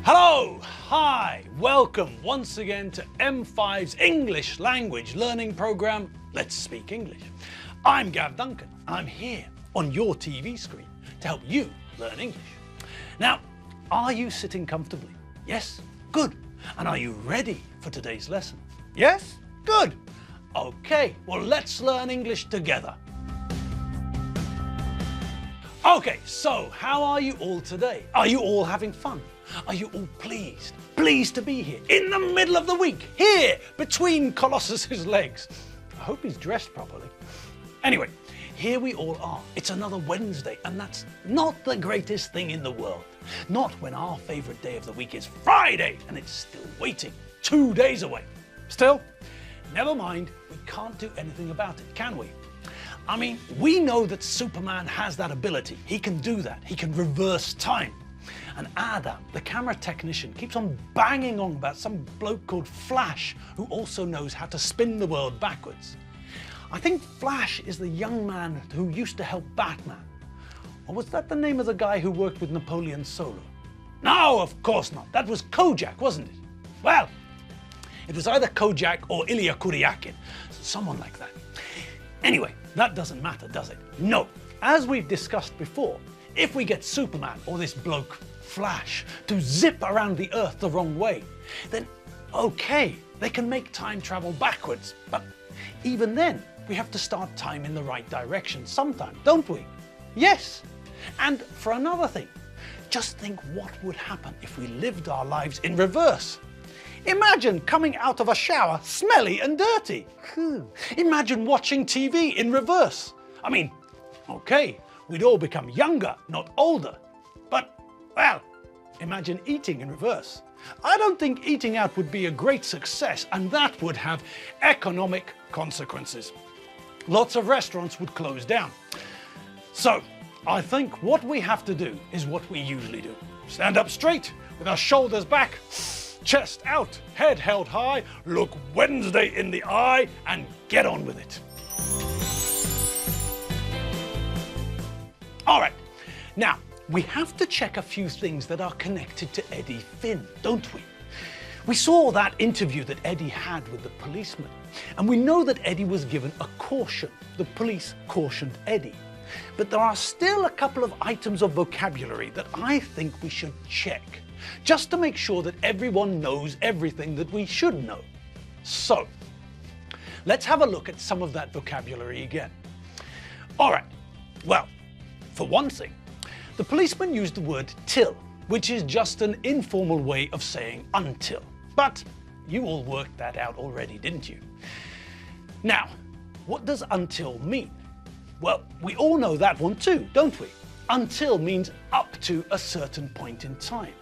Hello, hi, welcome once again to M5's English language learning program, Let's Speak English. I'm Gav Duncan. I'm here on your TV screen to help you learn English. Now, are you sitting comfortably? Yes? Good. And are you ready for today's lesson? Yes? Good. Okay, well, let's learn English together. Okay, so how are you all today? Are you all having fun? Are you all pleased? Pleased to be here in the middle of the week, here between Colossus's legs. I hope he's dressed properly. Anyway, here we all are. It's another Wednesday, and that's not the greatest thing in the world. Not when our favorite day of the week is Friday, and it's still waiting, 2 days away. Still, never mind, we can't do anything about it, can we? I mean, we know that Superman has that ability. He can do that. He can reverse time. And Adam, the camera technician, keeps on banging on about some bloke called Flash, who also knows how to spin the world backwards. I think Flash is the young man who used to help Batman. Or was that the name of the guy who worked with Napoleon Solo? No, of course not. That was Kojak, wasn't it? Well, it was either Kojak or Ilya Kuryakin, someone like that. Anyway, that doesn't matter, does it? No. As we've discussed before, if we get Superman or this bloke Flash to zip around the Earth the wrong way, then okay, they can make time travel backwards. But even then, we have to start time in the right direction sometime, don't we? Yes. And for another thing, just think what would happen if we lived our lives in reverse. Imagine coming out of a shower smelly and dirty. Imagine watching TV in reverse. I mean, okay, we'd all become younger, not older. But, well, imagine eating in reverse. I don't think eating out would be a great success, and that would have economic consequences. Lots of restaurants would close down. So, I think what we have to do is what we usually do. Stand up straight, with our shoulders back, chest out, head held high, look Wednesday in the eye, and get on with it. All right, now we have to check a few things that are connected to Eddie Finn, don't we? We saw that interview that Eddie had with the policeman, and we know that Eddie was given a caution. The police cautioned Eddie. But there are still a couple of items of vocabulary that I think we should check, just to make sure that everyone knows everything that we should know. So, let's have a look at some of that vocabulary again. All right, well, for one thing, the policeman used the word till, which is just an informal way of saying until. But you all worked that out already, didn't you? Now, what does until mean? Well, we all know that one too, don't we? Until means up to a certain point in time.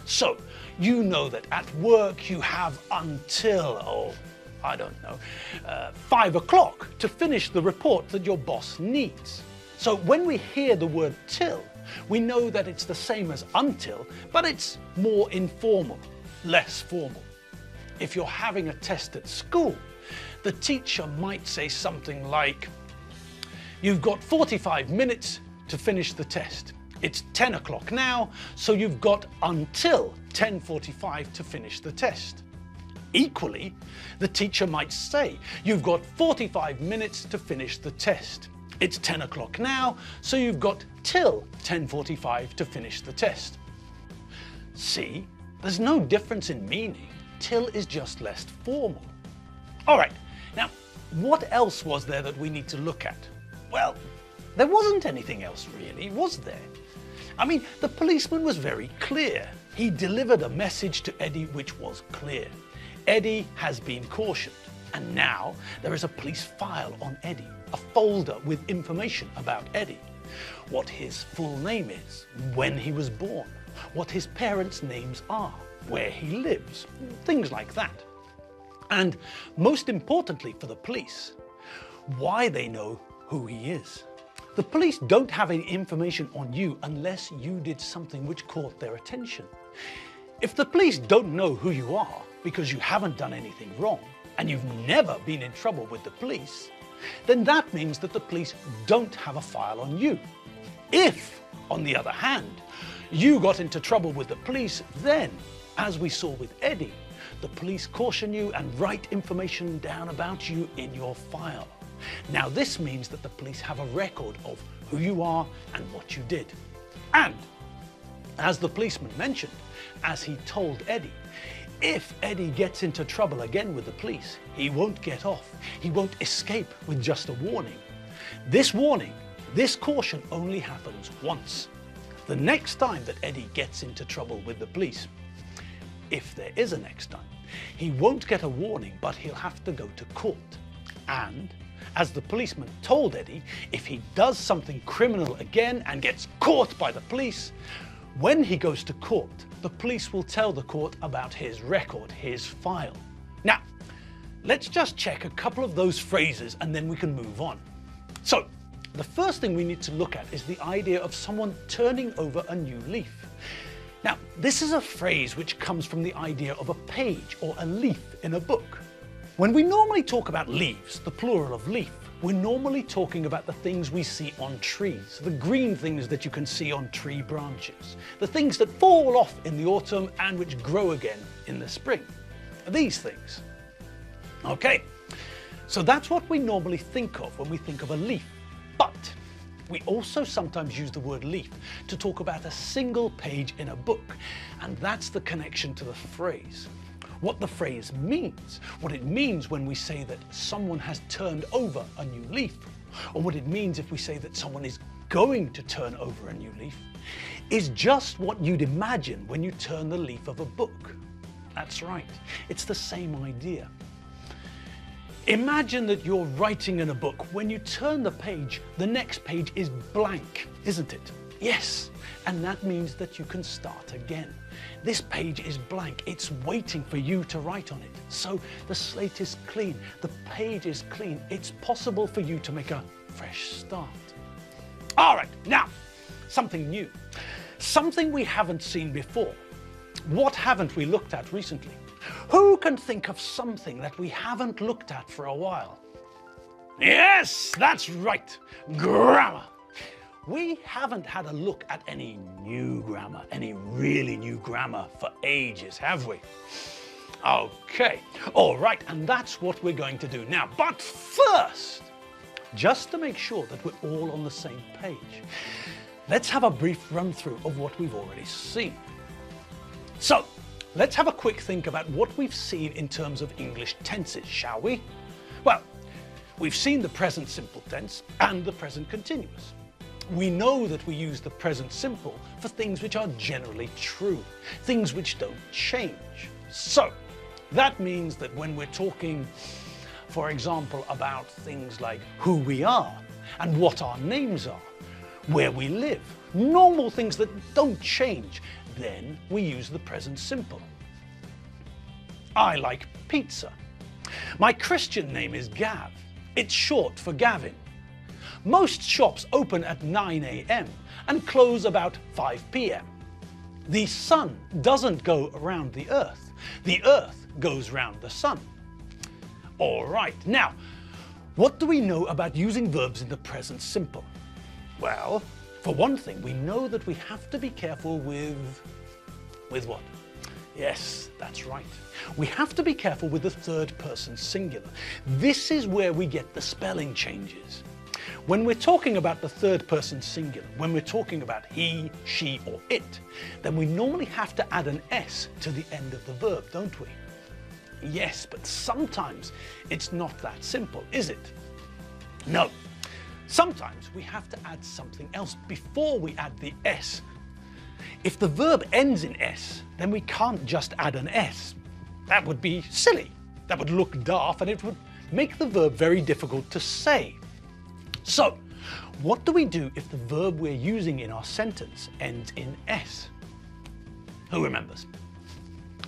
So, you know that at work you have until, oh, I don't know, 5 o'clock to finish the report that your boss needs. So when we hear the word till, we know that it's the same as until, but it's more informal, less formal. If you're having a test at school, the teacher might say something like, "You've got 45 minutes to finish the test. It's 10 o'clock now, so you've got until 10:45 to finish the test." Equally, the teacher might say, "You've got 45 minutes to finish the test. It's 10 o'clock now, so you've got till 10:45 to finish the test." See, there's no difference in meaning. Till is just less formal. All right, now, what else was there that we need to look at? Well, there wasn't anything else really, was there? I mean, the policeman was very clear. He delivered a message to Eddie which was clear. Eddie has been cautioned, and now there is a police file on Eddie, a folder with information about Eddie. What his full name is, when he was born, what his parents' names are, where he lives, things like that. And most importantly for the police, why they know who he is. The police don't have any information on you unless you did something which caught their attention. If the police don't know who you are because you haven't done anything wrong, and you've never been in trouble with the police, then that means that the police don't have a file on you. If, on the other hand, you got into trouble with the police, then, as we saw with Eddie, the police caution you and write information down about you in your file. Now this means that the police have a record of who you are and what you did. And, as the policeman mentioned, as he told Eddie, if Eddie gets into trouble again with the police, he won't get off. He won't escape with just a warning. This warning, this caution only happens once. The next time that Eddie gets into trouble with the police, if there is a next time, he won't get a warning, but he'll have to go to court. And, as the policeman told Eddie, if he does something criminal again and gets caught by the police, when he goes to court, the police will tell the court about his record, his file. Now, let's just check a couple of those phrases and then we can move on. So, the first thing we need to look at is the idea of someone turning over a new leaf. Now, this is a phrase which comes from the idea of a page or a leaf in a book. When we normally talk about leaves, the plural of leaf, we're normally talking about the things we see on trees, the green things that you can see on tree branches, the things that fall off in the autumn and which grow again in the spring. These things. Okay, so that's what we normally think of when we think of a leaf. But we also sometimes use the word leaf to talk about a single page in a book, and that's the connection to the phrase. What the phrase means, what it means when we say that someone has turned over a new leaf, or what it means if we say that someone is going to turn over a new leaf, is just what you'd imagine when you turn the leaf of a book. That's right, it's the same idea. Imagine that you're writing in a book. When you turn the page, the next page is blank, isn't it? Yes, and that means that you can start again. This page is blank, it's waiting for you to write on it. So the slate is clean, the page is clean, it's possible for you to make a fresh start. All right, now, something new, something we haven't seen before. What haven't we looked at recently? Who can think of something that we haven't looked at for a while? Yes, that's right, grammar. We haven't had a look at any new grammar, any really new grammar for ages, have we? Okay, all right, and that's what we're going to do now. But first, just to make sure that we're all on the same page, let's have a brief run through of what we've already seen. So, let's have a quick think about what we've seen in terms of English tenses, shall we? Well, we've seen the present simple tense and the present continuous. We know that we use the present simple for things which are generally true, things which don't change. So, that means that when we're talking, for example, about things like who we are and what our names are, where we live, normal things that don't change, then we use the present simple. I like pizza. My Christian name is Gav. It's short for Gavin. Most shops open at 9 a.m. and close about 5 p.m. The sun doesn't go around the earth. The earth goes round the sun. All right, now, what do we know about using verbs in the present simple? Well, for one thing, we know that we have to be careful with what? Yes, that's right. We have to be careful with the third person singular. This is where we get the spelling changes. When we're talking about the third person singular, when we're talking about he, she, or it, then we normally have to add an S to the end of the verb, don't we? Yes, but sometimes it's not that simple, is it? No. Sometimes we have to add something else before we add the S. If the verb ends in S, then we can't just add an S. That would be silly. That would look daft and it would make the verb very difficult to say. So, what do we do if the verb we're using in our sentence ends in S? Who remembers?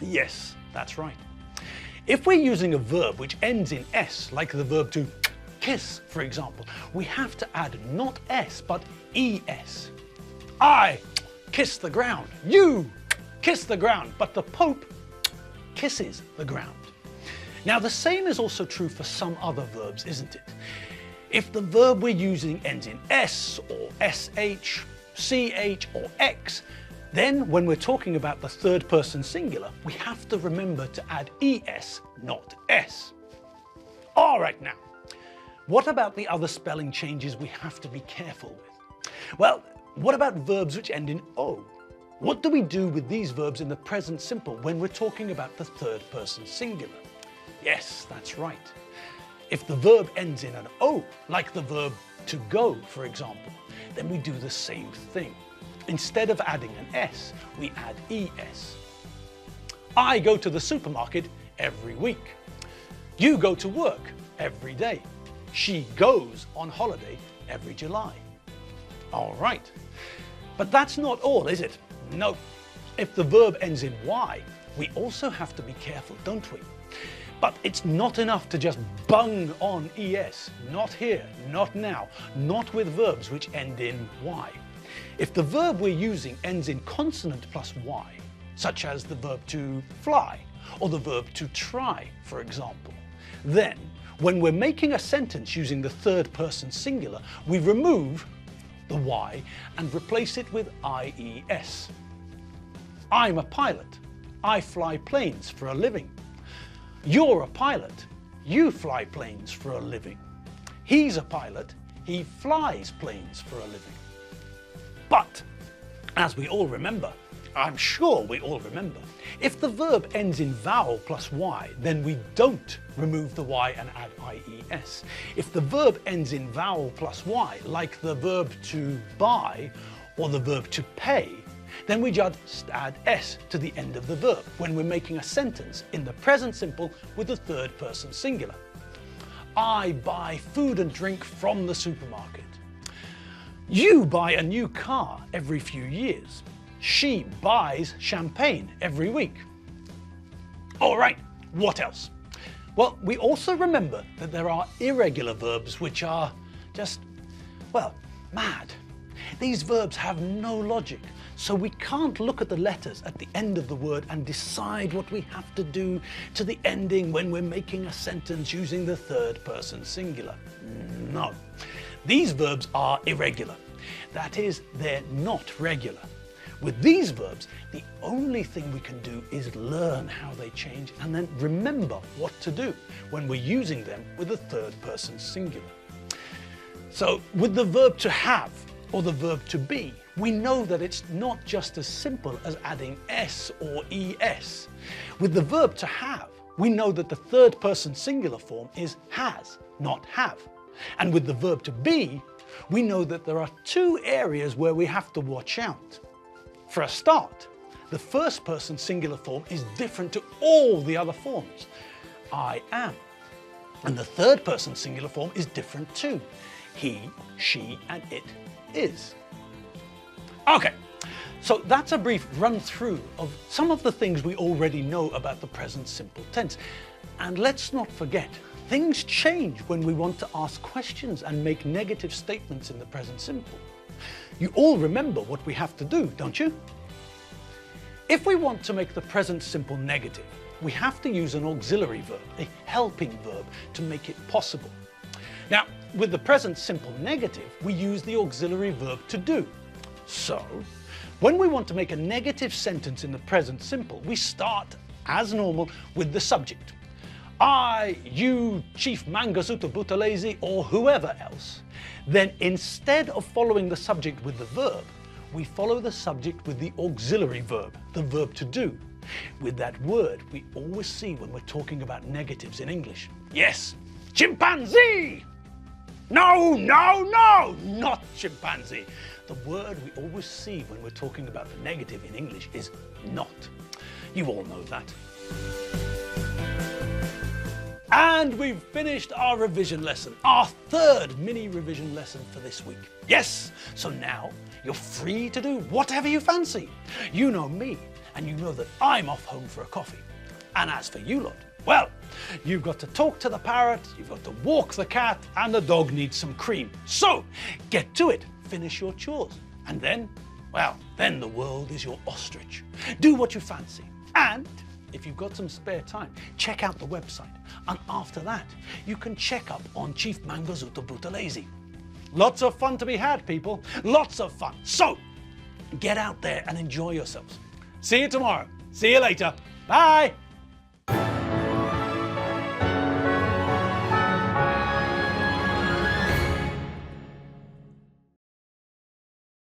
Yes, that's right. If we're using a verb which ends in S, like the verb to kiss, for example, we have to add not S, but ES. I kiss the ground. You kiss the ground. But the Pope kisses the ground. Now, the same is also true for some other verbs, isn't it? If the verb we're using ends in S or SH, CH or X, Then, when we're talking about the third person singular, we have to remember to add es, not s. All right now, what about the other spelling changes we have to be careful with? Well, what about verbs which end in o? What do we do with these verbs in the present simple when we're talking about the third person singular? Yes, that's right. If the verb ends in an o, like the verb to go, for example, then we do the same thing. Instead of adding an s, we add es. I go to the supermarket every week. You go to work every day. She goes on holiday every July. All right. But that's not all, is it? No. If the verb ends in y, we also have to be careful, don't we? But it's not enough to just bung on es. Not here, not now, not with verbs which end in y. If the verb we're using ends in consonant plus y, such as the verb to fly or the verb to try, for example, then when we're making a sentence using the third person singular, we remove the y and replace it with ies. I'm a pilot. I fly planes for a living. You're a pilot. You fly planes for a living. He's a pilot. He flies planes for a living. But, as we all remember, I'm sure we all remember, if the verb ends in vowel plus y, then we don't remove the y and add ies. If the verb ends in vowel plus y, like the verb to buy or the verb to pay, then we just add s to the end of the verb when we're making a sentence in the present simple with the third person singular. I buy food and drink from the supermarket. You buy a new car every few years. She buys champagne every week. All right, what else? Well, we also remember that there are irregular verbs which are just, well, mad. These verbs have no logic, so we can't look at the letters at the end of the word and decide what we have to do to the ending when we're making a sentence using the third person singular. No. These verbs are irregular. That is, they're not regular. With these verbs, the only thing we can do is learn how they change and then remember what to do when we're using them with the third person singular. So with the verb to have or the verb to be, we know that it's not just as simple as adding s or es. With the verb to have, we know that the third person singular form is has, not have. And with the verb to be, we know that there are two areas where we have to watch out. For a start, the first person singular form is different to all the other forms. I am. And the third person singular form is different too. He, she, and it is. Okay, so that's a brief run through of some of the things we already know about the present simple tense. And let's not forget, things change when we want to ask questions and make negative statements in the present simple. You all remember what we have to do, don't you? If we want to make the present simple negative, we have to use an auxiliary verb, a helping verb, to make it possible. Now, with the present simple negative, we use the auxiliary verb to do. So, when we want to make a negative sentence in the present simple, we start, as normal, with the subject. I, you, Chief Mangasuta Buthelezi, or whoever else. Then instead of following the subject with the verb, we follow the subject with the auxiliary verb, the verb to do. With that word we always see when we're talking about negatives in English. Yes, chimpanzee! No, no, no, not chimpanzee. The word we always see when we're talking about the negative in English is not. You all know that. And we've finished our revision lesson, our third mini revision lesson for this week. Yes, so now you're free to do whatever you fancy. You know me, and you know that I'm off home for a coffee. And as for you lot, well, you've got to talk to the parrot, you've got to walk the cat, and the dog needs some cream. So get to it, finish your chores, and then, well, then the world is your ostrich. Do what you fancy. And if you've got some spare time, check out the website. And after that, you can check up on Chief Mangasuta Buthelezi. Lots of fun to be had, people. Lots of fun. So, Get out there and enjoy yourselves. See you tomorrow. See you later. Bye.